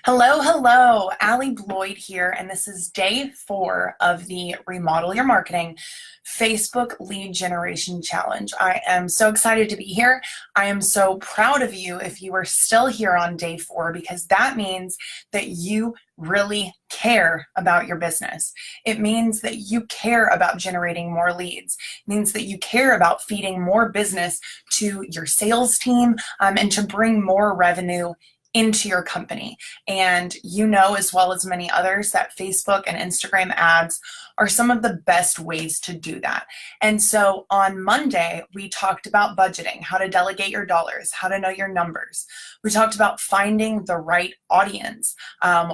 Hello, hello. Allie Bloyd here, and this is day 4 of the Remodel Your Marketing Facebook Lead Generation Challenge. I am so excited to be here. I am so proud of you if you are still here on day 4, because that means that you really care about your business. It means that you care about generating more leads. It means that you care about feeding more business to your sales team, and to bring more revenue into your company. And you know, as well as many others, that Facebook and Instagram ads are some of the best ways to do that. And so on Monday, we talked about budgeting, how to delegate your dollars, how to know your numbers. We talked about finding the right audience,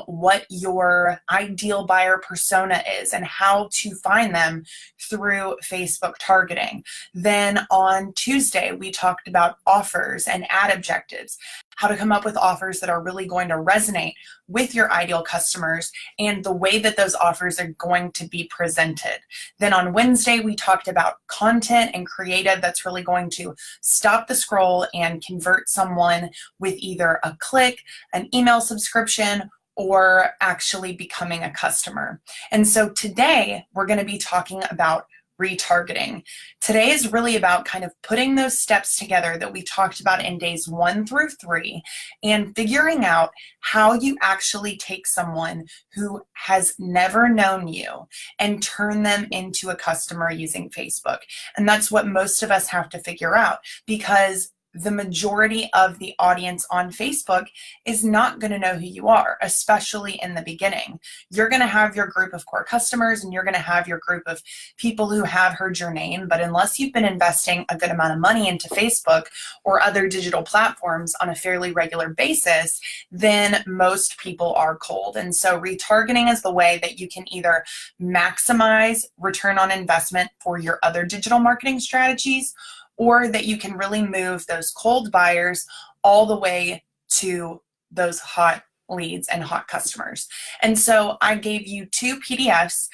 what your ideal buyer persona is, and how to find them through Facebook targeting. Then on Tuesday, we talked about offers and ad objectives, how to come up with offers that are really going to resonate with your ideal customers and the way that those offers are going to be presented. Then on Wednesday, we talked about content and creative that's really going to stop the scroll and convert someone with either a click, an email subscription, or actually becoming a customer. And so today we're going to be talking about retargeting. Today is really about kind of putting those steps together that we talked about in days 1 through 3 and figuring out how you actually take someone who has never known you and turn them into a customer using Facebook. And that's what most of us have to figure out, because the majority of the audience on Facebook is not going to know who you are, especially in the beginning. You're going to have your group of core customers and you're going to have your group of people who have heard your name, but unless you've been investing a good amount of money into Facebook or other digital platforms on a fairly regular basis, then most people are cold. And so retargeting is the way that you can either maximize return on investment for your other digital marketing strategies, or that you can really move those cold buyers all the way to those hot leads and hot customers. And so I gave you 2 PDFs.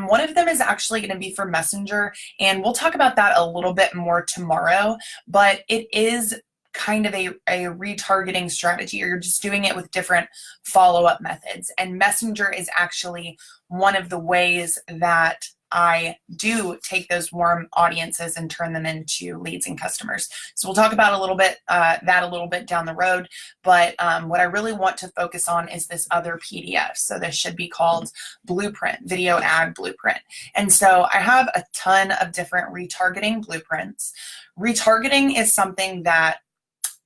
One of them is actually going to be for Messenger, and we'll talk about that a little bit more tomorrow, but it is kind of a retargeting strategy, or you're just doing it with different follow-up methods. And Messenger is actually one of the ways that I do take those warm audiences and turn them into leads and customers. So we'll talk about that a little bit down the road. But what I really want to focus on is this other PDF. So this should be called Blueprint, Video Ad Blueprint. And so I have a ton of different retargeting blueprints. Retargeting is something that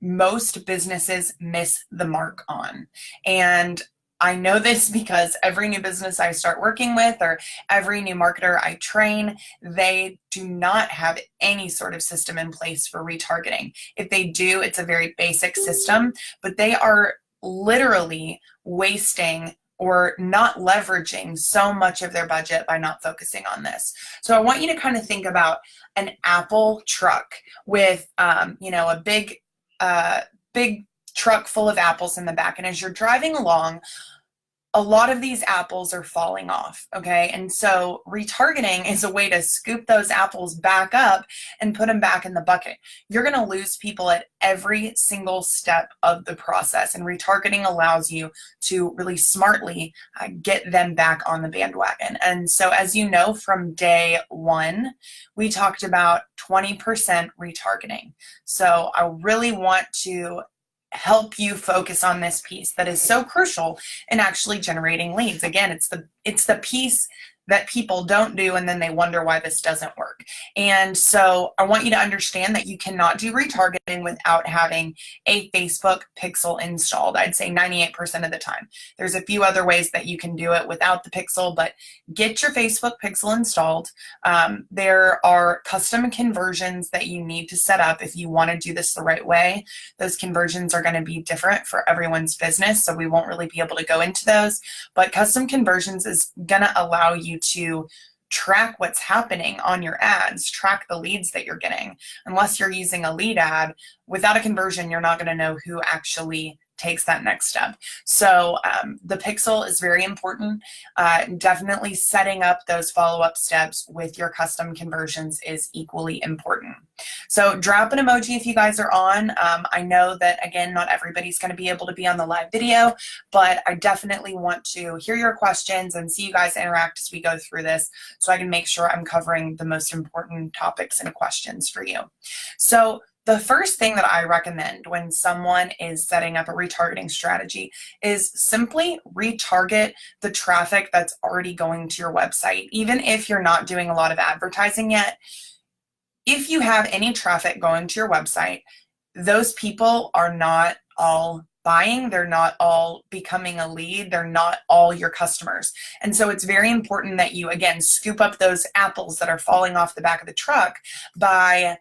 most businesses miss the mark on. And I know this because every new business I start working with, or every new marketer I train, they do not have any sort of system in place for retargeting. If they do, it's a very basic system, but they are literally wasting or not leveraging so much of their budget by not focusing on this. So I want you to kind of think about an Apple truck with, a big truck full of apples in the back. And as you're driving along, a lot of these apples are falling off, okay? And so retargeting is a way to scoop those apples back up and put them back in the bucket. You're gonna lose people at every single step of the process, and retargeting allows you to really smartly get them back on the bandwagon. And so, as you know, from day 1, we talked about 20% retargeting. So I really want to help you focus on this piece that is so crucial in actually generating leads. Again, it's the piece that people don't do, and then they wonder why this doesn't work. And so I want you to understand that you cannot do retargeting without having a Facebook pixel installed. I'd say 98% of the time. There's a few other ways that you can do it without the pixel, but get your Facebook pixel installed. There are custom conversions that you need to set up if you want to do this the right way. Those conversions are going to be different for everyone's business, so we won't really be able to go into those, but custom conversions is going to allow you to track what's happening on your ads, track the leads that you're getting. Unless you're using a lead ad, without a conversion, you're not going to know who actually takes that next step. So the pixel is very important. Definitely setting up those follow-up steps with your custom conversions is equally important. So drop an emoji if you guys are on. I know that, again, not everybody's going to be able to be on the live video, but I definitely want to hear your questions and see you guys interact as we go through this so I can make sure I'm covering the most important topics and questions for you. So the first thing that I recommend when someone is setting up a retargeting strategy is simply retarget the traffic that's already going to your website. Even if you're not doing a lot of advertising yet, if you have any traffic going to your website, those people are not all buying, they're not all becoming a lead, they're not all your customers. And so it's very important that you, again, scoop up those apples that are falling off the back of the truck by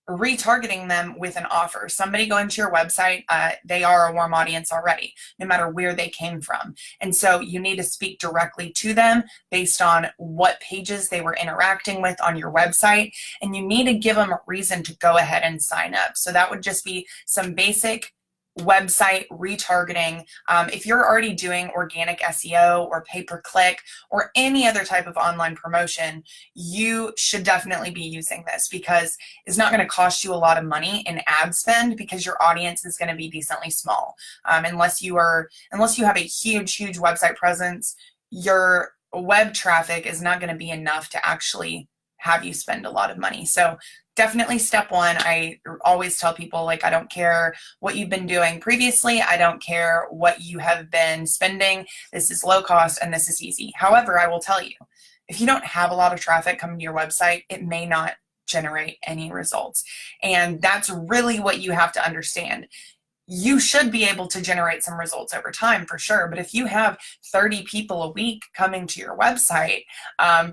retargeting them with an offer. Somebody going to your website, they are a warm audience already, no matter where they came from. And so you need to speak directly to them based on what pages they were interacting with on your website. And you need to give them a reason to go ahead and sign up. So that would just be some basic website retargeting. If you're already doing organic SEO or pay-per-click or any other type of online promotion, you should definitely be using this because it's not going to cost you a lot of money in ad spend because your audience is going to be decently small. Unless you have a huge website presence, your web traffic is not going to be enough to actually have you spend a lot of money. So definitely step one. I always tell people, like, I don't care what you've been doing previously. I don't care what you have been spending. This is low cost and this is easy. However, I will tell you, if you don't have a lot of traffic coming to your website, it may not generate any results. And that's really what you have to understand. You should be able to generate some results over time for sure. But if you have 30 people a week coming to your website,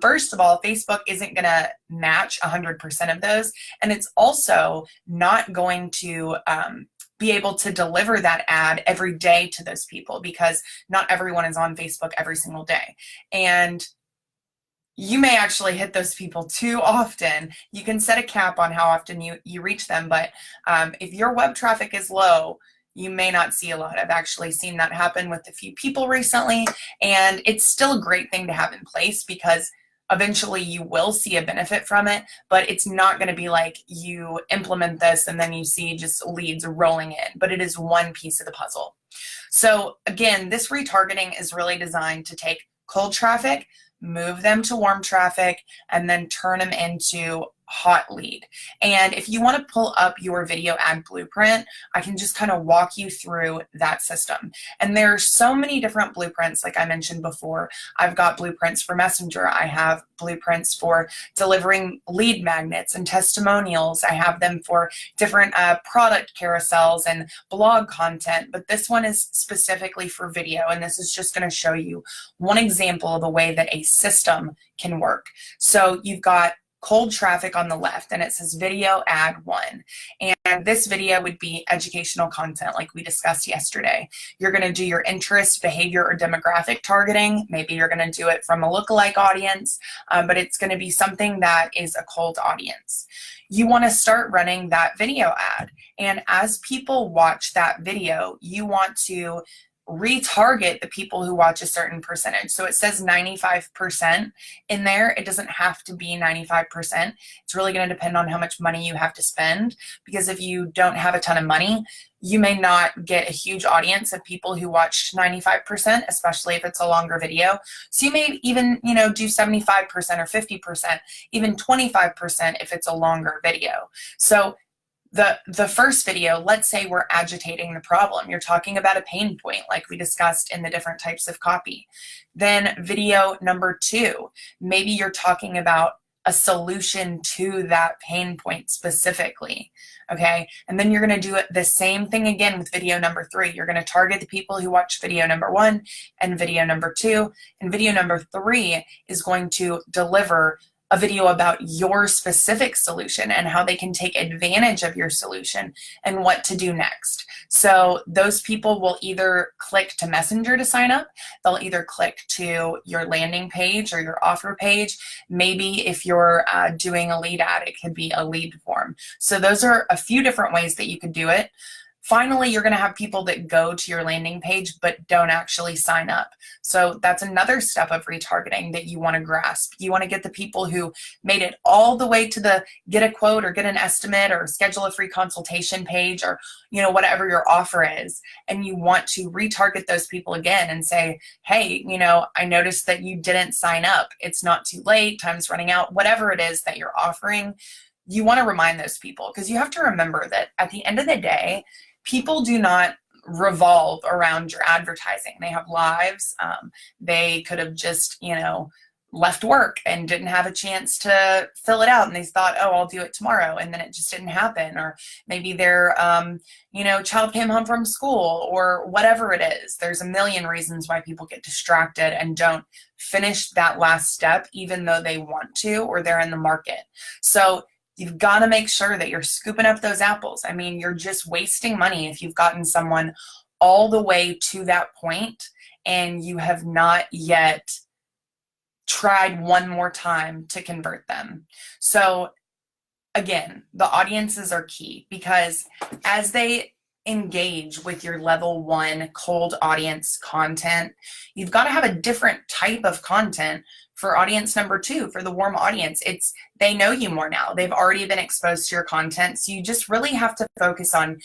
first of all, Facebook isn't going to match 100% of those. And it's also not going to be able to deliver that ad every day to those people because not everyone is on Facebook every single day. And you may actually hit those people too often. You can set a cap on how often you reach them, but if your web traffic is low, you may not see a lot. I've actually seen that happen with a few people recently, and it's still a great thing to have in place because eventually you will see a benefit from it, but it's not going to be like you implement this and then you see just leads rolling in, but it is one piece of the puzzle. So again, this retargeting is really designed to take cold traffic, move them to warm traffic, and then turn them into hot lead. And if you want to pull up your video ad blueprint, I can just kind of walk you through that system. And there are so many different blueprints, like I mentioned before. I've got blueprints for Messenger. I have blueprints for delivering lead magnets and testimonials. I have them for different product carousels and blog content, but this one is specifically for video. And this is just going to show you one example of a way that a system can work. So you've got cold traffic on the left, and it says video ad 1. And this video would be educational content like we discussed yesterday. You're going to do your interest, behavior, or demographic targeting. Maybe you're going to do it from a lookalike audience, but it's going to be something that is a cold audience. You want to start running that video ad. And as people watch that video, you want to retarget the people who watch a certain percentage. So it says 95% in there. It doesn't have to be 95%. It's really going to depend on how much money you have to spend, because if you don't have a ton of money, you may not get a huge audience of people who watch 95%, especially if it's a longer video. So you may even, do 75% or 50%, even 25% if it's a longer video. So the first video, let's say we're agitating the problem. You're talking about a pain point like we discussed in the different types of copy. Then video number 2, maybe you're talking about a solution to that pain point specifically, okay? And then you're going to do it the same thing again with video number 3. You're going to target the people who watch video number 1 and video number 2, and video number 3 is going to deliver a video about your specific solution and how they can take advantage of your solution and what to do next. So those people will either click to Messenger to sign up, they'll either click to your landing page or your offer page. Maybe if you're doing a lead ad, it could be a lead form. So those are a few different ways that you could do it. Finally, you're going to have people that go to your landing page but don't actually sign up. So that's another step of retargeting that you want to grasp. You want to get the people who made it all the way to the get a quote or get an estimate or schedule a free consultation page, or whatever your offer is, and you want to retarget those people again and say, hey, I noticed that you didn't sign up. It's not too late, time's running out, whatever it is that you're offering. You want to remind those people, because you have to remember that at the end of the day, people do not revolve around your advertising. They have lives. They could have just, left work and didn't have a chance to fill it out, and they thought, oh, I'll do it tomorrow, and then it just didn't happen. Or maybe their child came home from school, or whatever it is. There's a million reasons why people get distracted and don't finish that last step, even though they want to, or they're in the market. So you've got to make sure that you're scooping up those apples. I mean, you're just wasting money if you've gotten someone all the way to that point and you have not yet tried one more time to convert them. So again, the audiences are key, because as they engage with your level 1 cold audience content, you've got to have a different type of content for audience number 2, for the warm audience. They know you more now. They've already been exposed to your content. So you just really have to focus on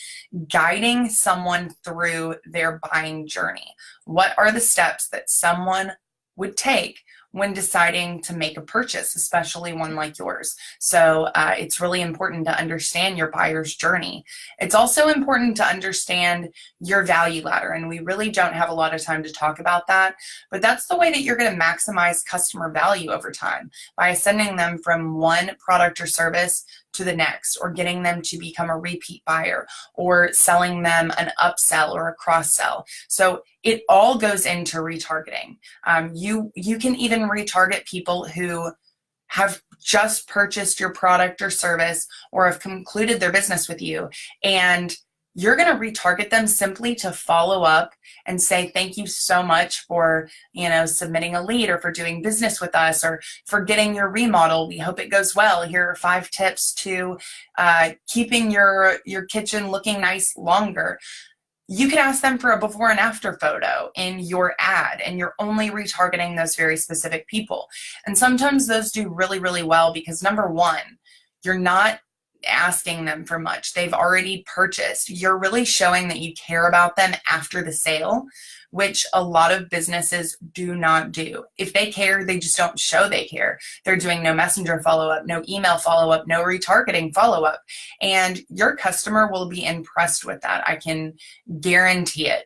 guiding someone through their buying journey. What are the steps that someone would take when deciding to make a purchase, especially one like yours? So it's really important to understand your buyer's journey. It's also important to understand your value ladder, and we really don't have a lot of time to talk about that, but that's the way that you're going to maximize customer value over time, by sending them from one product or service to the next, or getting them to become a repeat buyer, or selling them an upsell or a cross sell. So it all goes into retargeting. You can even retarget people who have just purchased your product or service, or have concluded their business with you, and you're going to retarget them simply to follow up and say, thank you so much for, submitting a lead, or for doing business with us, or for getting your remodel. We hope it goes well. Here are 5 tips to keeping your kitchen looking nice longer. You could ask them for a before and after photo in your ad, and you're only retargeting those very specific people. And sometimes those do really, really well, because number 1, you're not asking them for much. They've already purchased. You're really showing that you care about them after the sale, which a lot of businesses do not do. If they care, they just don't show they care. They're doing no messenger follow-up, no email follow-up, no retargeting follow-up. And your customer will be impressed with that. I can guarantee it.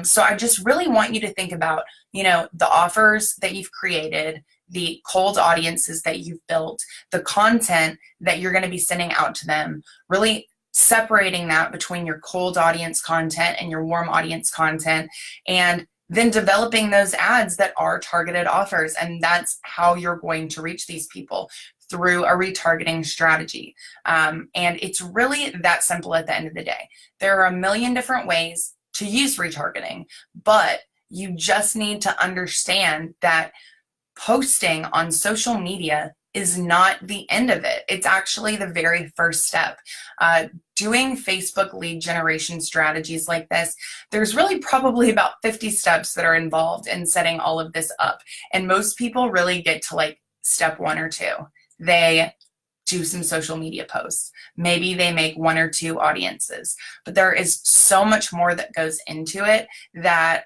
So I just really want you to think about, the offers that you've created, the cold audiences that you've built, the content that you're going to be sending out to them, really separating that between your cold audience content and your warm audience content, and then developing those ads that are targeted offers. And that's how you're going to reach these people, through a retargeting strategy. And it's really that simple at the end of the day. There are a million different ways to use retargeting, but you just need to understand that posting on social media is not the end of it. It's actually the very first step. Doing Facebook lead generation strategies like this, there's really probably about 50 steps that are involved in setting all of this up. And most people really get to like step 1 or 2. They do some social media posts. Maybe they make 1 or 2 audiences, but there is so much more that goes into it that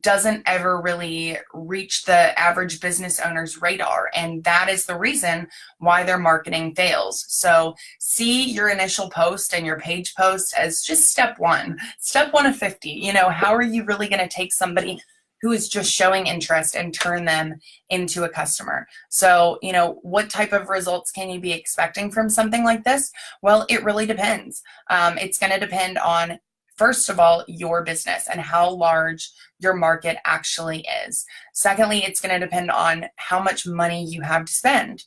doesn't ever really reach the average business owner's radar. And that is the reason why their marketing fails. So see your initial post and your page post as just step 1 of 50. How are you really going to take somebody who is just showing interest and turn them into a customer? So, what type of results can you be expecting from something like this? Well, it really depends. It's going to depend on, first of all, your business and how large your market actually is. Secondly, it's going to depend on how much money you have to spend.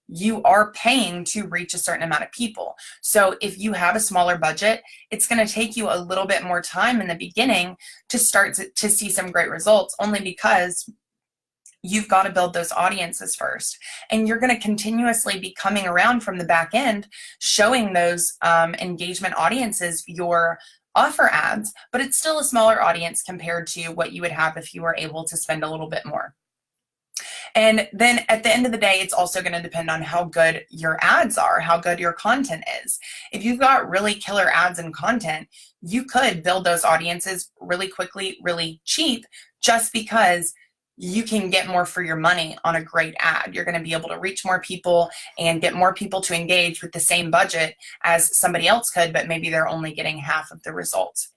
You are paying to reach a certain amount of people. So if you have a smaller budget, it's going to take you a little bit more time in the beginning to start to see some great results, only because you've got to build those audiences first. And you're going to continuously be coming around from the back end, showing those engagement audiences your offer ads, but it's still a smaller audience compared to what you would have if you were able to spend a little bit more. And then at the end of the day, it's also going to depend on how good your ads are, how good your content is. If you've got really killer ads and content, you could build those audiences really quickly, really cheap, just because you can get more for your money on a great ad. You're going to be able to reach more people and get more people to engage with the same budget as somebody else could, but maybe they're only getting half of the results.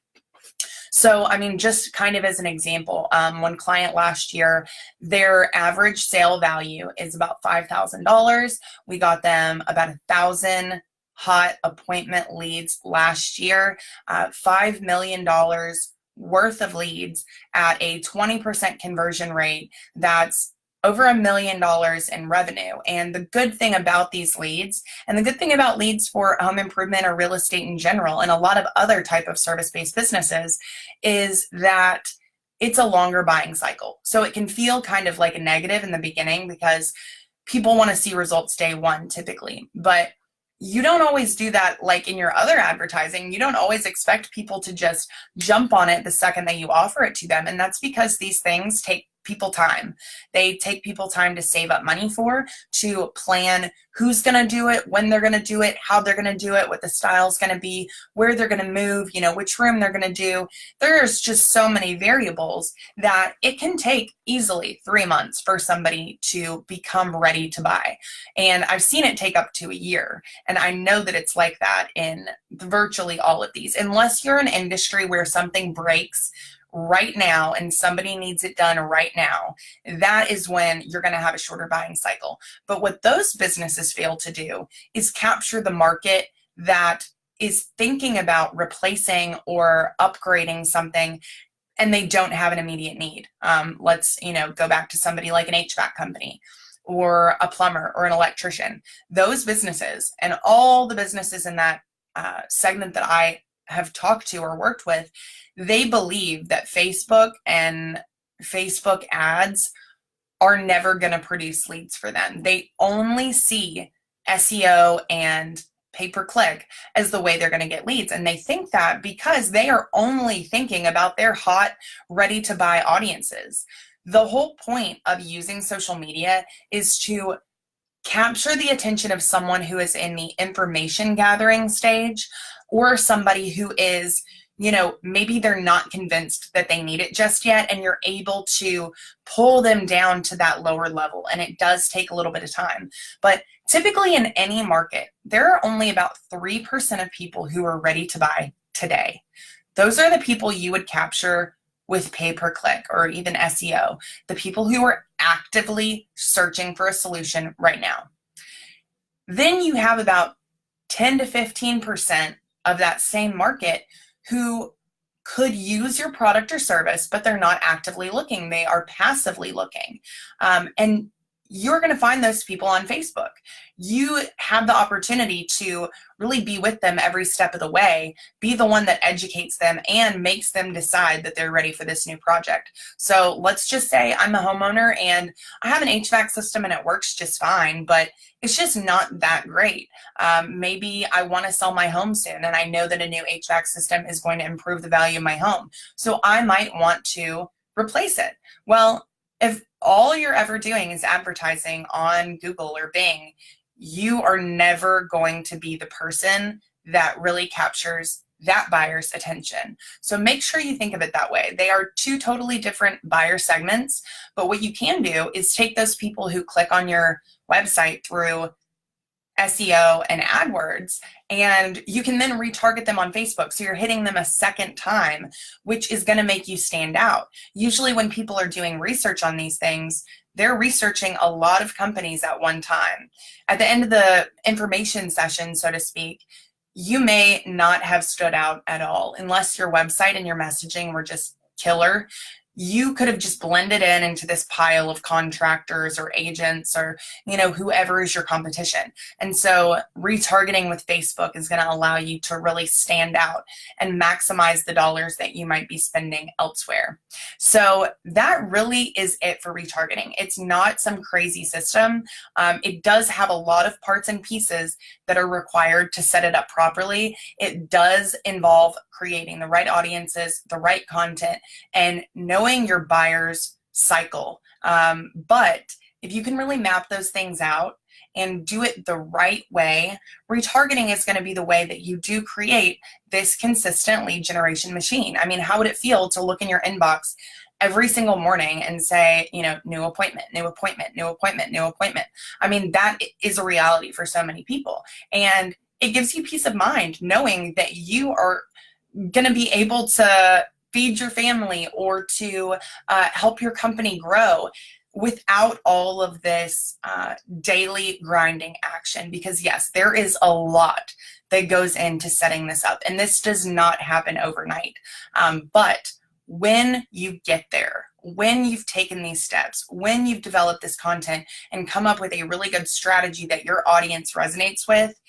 So, I mean, just kind of as an example, one client last year, their average sale value is about $5,000. We got them about 1,000 hot appointment leads last year, $5 million worth of leads at a 20% conversion rate. That's over $1 million in revenue. And the good thing about these leads, and the good thing about leads for home improvement or real estate in general, and a lot of other type of service-based businesses, is that it's a longer buying cycle. So it can feel kind of like a negative in the beginning because people want to see results day one typically, but you don't always do that like in your other advertising. You don't always expect people to just jump on it the second that you offer it to them. And that's because these things take people time. They take people time to save up money for, to plan who's going to do it, when they're going to do it, how they're going to do it, what the style's going to be, where they're going to move, you know, which room they're going to do. There's just so many variables that it can take easily 3 months for somebody to become ready to buy. And I've seen it take up to a year. And I know that it's like that in virtually all of these, unless you're in an industry where something breaks right now and somebody needs it done right now. That is when you're going to have a shorter buying cycle. But what those businesses fail to do is capture the market that is thinking about replacing or upgrading something and they don't have an immediate need. Let's, go back to somebody like an HVAC company or a plumber or an electrician. Those businesses and all the businesses in that segment that I have talked to or worked with, they believe that Facebook and Facebook ads are never going to produce leads for them. They only see SEO and pay-per-click as the way they're going to get leads. And they think that because they are only thinking about their hot, ready-to-buy audiences. The whole point of using social media is to capture the attention of someone who is in the information gathering stage, or somebody who is, maybe they're not convinced that they need it just yet, and you're able to pull them down to that lower level. And it does take a little bit of time. But typically in any market, there are only about 3% of people who are ready to buy today. Those are the people you would capture with pay-per-click or even SEO, the people who are actively searching for a solution right now. Then you have about 10 to 15% of that same market who could use your product or service, but they're not actively looking. They are passively looking. And you're going to find those people on Facebook. You have the opportunity to really be with them every step of the way, be the one that educates them and makes them decide that they're ready for this new project. So let's just say I'm a homeowner and I have an HVAC system and it works just fine, but it's just not that great. Maybe I want to sell my home soon and I know that a new HVAC system is going to improve the value of my home. So I might want to replace it. Well, if all you're ever doing is advertising on Google or Bing, you are never going to be the person that really captures that buyer's attention. So make sure you think of it that way. They are two totally different buyer segments, but what you can do is take those people who click on your website through SEO and AdWords, and you can then retarget them on Facebook. So you're hitting them a second time, which is going to make you stand out. Usually when people are doing research on these things, they're researching a lot of companies at one time. At the end of the information session, so to speak, you may not have stood out at all unless your website and your messaging were just killer. you could have just blended into this pile of contractors or agents or, whoever is your competition. And so retargeting with Facebook is going to allow you to really stand out and maximize the dollars that you might be spending elsewhere. So that really is it for retargeting. It's not some crazy system. It does have a lot of parts and pieces that are required to set it up properly. It does involve creating the right audiences, the right content, and knowing your buyer's cycle. But if you can really map those things out and do it the right way, retargeting is going to be the way that you do create this consistent lead generation machine. I mean, how would it feel to look in your inbox every single morning and say, new appointment, new appointment, new appointment, new appointment? I mean, that is a reality for so many people. And it gives you peace of mind knowing that you are going to be able to feed your family or to help your company grow without all of this daily grinding action. Because yes, there is a lot that goes into setting this up, and this does not happen overnight. But when you get there, when you've taken these steps, when you've developed this content and come up with a really good strategy that your audience resonates with,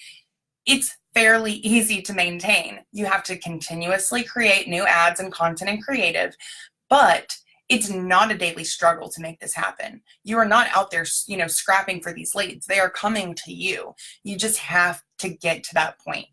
it's fairly easy to maintain. You have to continuously create new ads and content and creative, but it's not a daily struggle to make this happen. You are not out there, scrapping for these leads. They are coming to you. You just have to get to that point.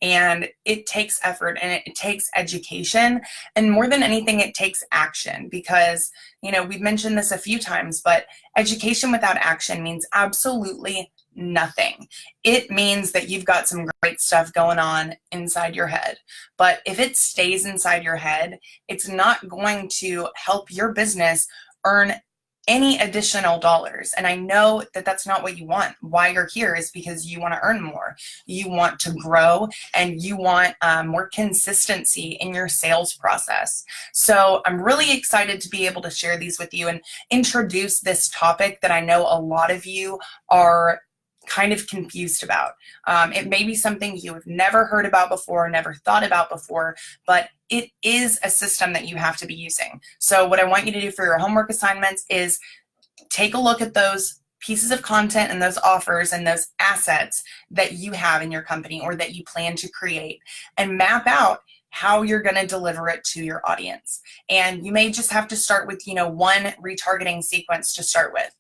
And it takes effort and it takes education. And more than anything, it takes action because, we've mentioned this a few times, but education without action means absolutely nothing. It means that you've got some great stuff going on inside your head. But if it stays inside your head, it's not going to help your business earn any additional dollars. And I know that that's not what you want. Why you're here is because you want to earn more. You want to grow and you want more consistency in your sales process. So I'm really excited to be able to share these with you and introduce this topic that I know a lot of you are kind of confused about. It may be something you have never heard about before, never thought about before, but it is a system that you have to be using. So what I want you to do for your homework assignments is take a look at those pieces of content and those offers and those assets that you have in your company or that you plan to create and map out how you're going to deliver it to your audience. And you may just have to start with, one retargeting sequence to start with.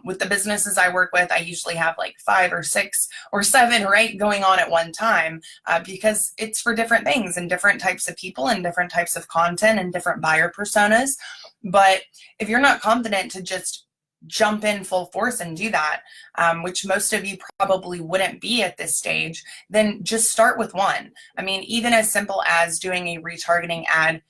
With the businesses I work with, I usually have like 5 or 6 or 7, right, going on at one time because it's for different things and different types of people and different types of content and different buyer personas. But if you're not confident to just jump in full force and do that, which most of you probably wouldn't be at this stage, then just start with one. I mean, even as simple as doing a retargeting ad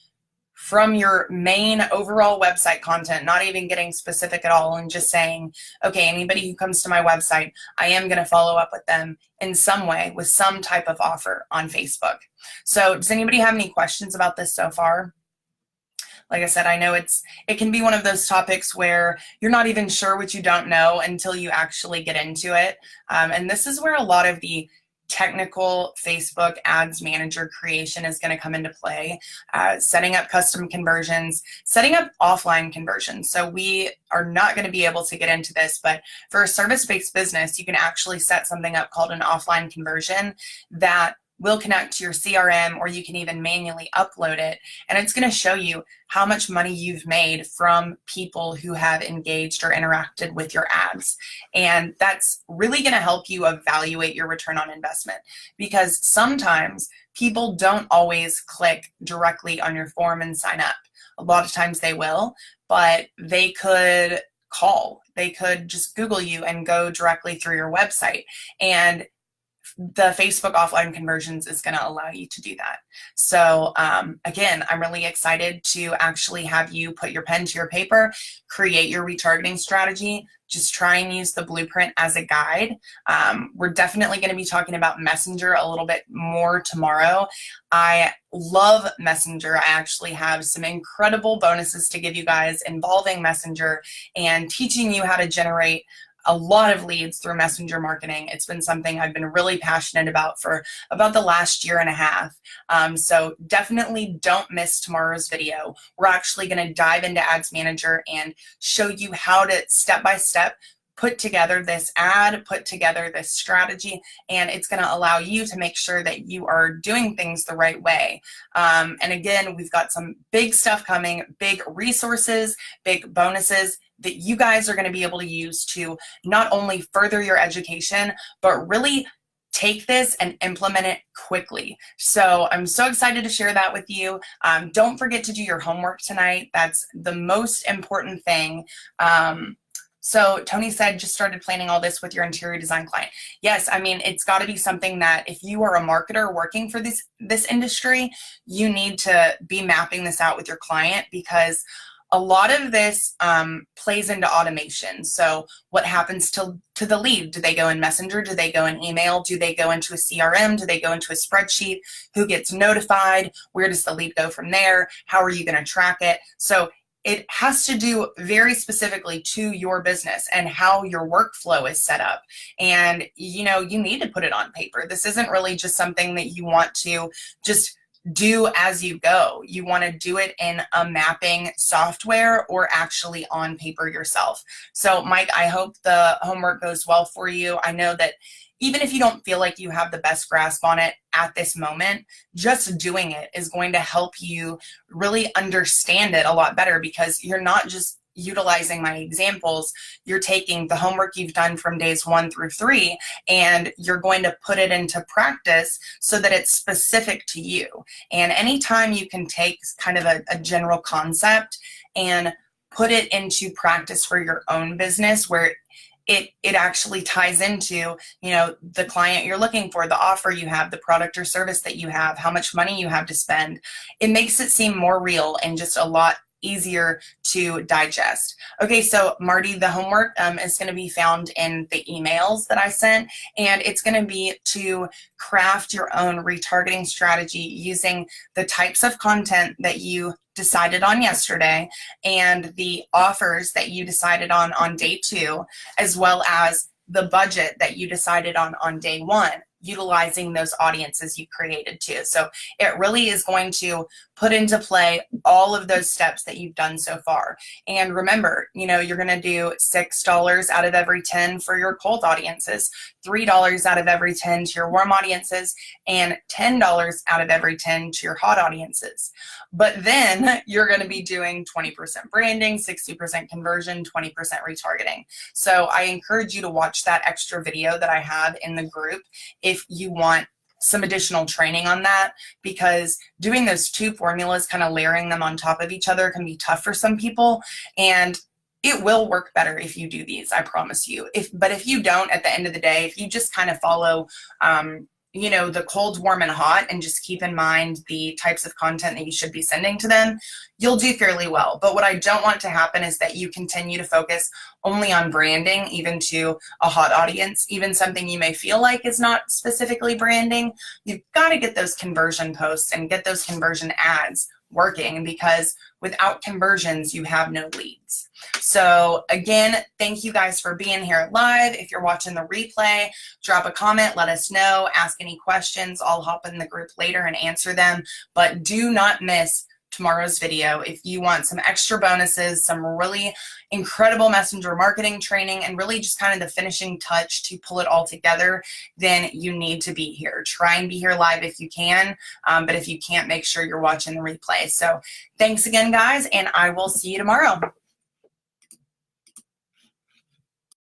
from your main overall website content, not even getting specific at all and just saying, okay, anybody who comes to my website, I am going to follow up with them in some way with some type of offer on Facebook. So does anybody have any questions about this so far? Like I said, I know it can be one of those topics where you're not even sure what you don't know until you actually get into it. And this is where a lot of the technical Facebook ads manager creation is going to come into play. Setting up custom conversions, setting up offline conversions. So we are not going to be able to get into this, but for a service-based business, you can actually set something up called an offline conversion that will connect to your CRM, or you can even manually upload it. And it's going to show you how much money you've made from people who have engaged or interacted with your ads. And that's really going to help you evaluate your return on investment, because sometimes people don't always click directly on your form and sign up. A lot of times they will, but they could call, they could just Google you and go directly through your website. And the Facebook offline conversions is going to allow you to do that. So again, I'm really excited to actually have you put your pen to your paper, create your retargeting strategy. Just try and use the blueprint as a guide. We're definitely going to be talking about Messenger a little bit more tomorrow. I love Messenger. I actually have some incredible bonuses to give you guys involving Messenger and teaching you how to generate a lot of leads through messenger marketing. It's been something I've been really passionate about for about the last year and a half. So definitely don't miss tomorrow's video. We're actually going to dive into Ads Manager and show you how to step by step put together this ad, put together this strategy, and it's going to allow you to make sure that you are doing things the right way. And again, we've got some big stuff coming, big resources, big bonuses that you guys are going to be able to use to not only further your education, but really take this and implement it quickly. So I'm so excited to share that with you. Don't forget to do your homework tonight. That's the most important thing. So Tony said, just started planning all this with your interior design client. Yes, I mean, it's got to be something that if you are a marketer working for this industry, you need to be mapping this out with your client, because a lot of this plays into automation. So what happens to the lead? Do they go in Messenger? Do they go in email? Do they go into a CRM? Do they go into a spreadsheet? Who gets notified? Where does the lead go from there? How are you going to track it? So it has to do very specifically to your business and how your workflow is set up. And, you know, you need to put it on paper. This isn't really just something that you want to just do as you go. You want to do it in a mapping software or actually on paper yourself. So Mike, I hope the homework goes well for you. I know that even if you don't feel like you have the best grasp on it at this moment, just doing it is going to help you really understand it a lot better, because you're not just utilizing my examples, you're taking the homework you've done from days 1 through 3 and you're going to put it into practice so that it's specific to you. And anytime you can take kind of a general concept and put it into practice for your own business, where it actually ties into, you know, the client you're looking for, the offer you have, the product or service that you have, how much money you have to spend. It makes it seem more real and just a lot easier to digest. Okay, so Marty, the homework is going to be found in the emails that I sent, and it's going to be to craft your own retargeting strategy using the types of content that you decided on yesterday and the offers that you decided on day 2, as well as the budget that you decided on day 1, utilizing those audiences you created too. So it really is going to put into play all of those steps that you've done so far. And remember, you know, you're going to do $6 out of every 10 for your cold audiences, $3 out of every 10 to your warm audiences, and $10 out of every 10 to your hot audiences. But then you're going to be doing 20% branding, 60% conversion, 20% retargeting. So I encourage you to watch that extra video that I have in the group if you want some additional training on that, because doing those 2 formulas, kind of layering them on top of each other, can be tough for some people, and it will work better if you do these, I promise you. But if you don't, at the end of the day, if you just kind of follow you know, the cold, warm, and hot, and just keep in mind the types of content that you should be sending to them, you'll do fairly well. But what I don't want to happen is that you continue to focus only on branding, even to a hot audience, even something you may feel like is not specifically branding. You've got to get those conversion posts and get those conversion ads working, because without conversions, you have no leads. So again, thank you guys for being here live. If you're watching the replay, drop a comment, let us know, ask any questions. I'll hop in the group later and answer them, but do not miss tomorrow's video. If you want some extra bonuses, some really incredible messenger marketing training, and really just kind of the finishing touch to pull it all together, then you need to be here. Try and be here live if you can, but if you can't, make sure you're watching the replay. So thanks again, guys, and I will see you tomorrow.